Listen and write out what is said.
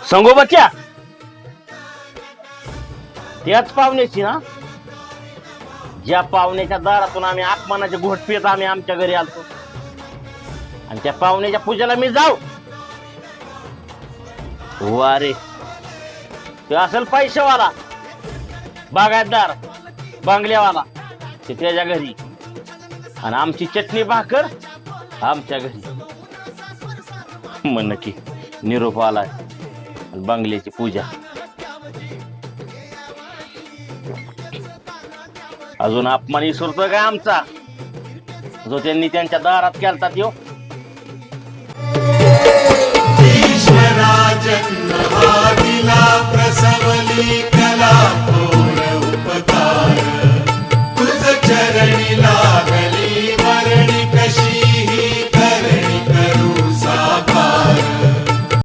संगोबाच्या त्याच पाहुण्याची ना, ज्या पाहुण्याच्या दारातून आम्ही अपमानाचे घोट पित आम्ही आमच्या घरी आलतो, आणि त्या पाहुण्याच्या पूजेला मी जाऊ? वारे, ते असेल पैशावाला, बागायतदार, बंगल्यावाला, ते त्याच्या घरी, आणि आमची चटणी भाकर आमच्या घरी. म्हण की निरोप आलाय आणि बंगल्याची पूजा. अजून अपमान विसरतोय काय आमचा, जो त्यांनी त्यांच्या दारात केलता त्यो?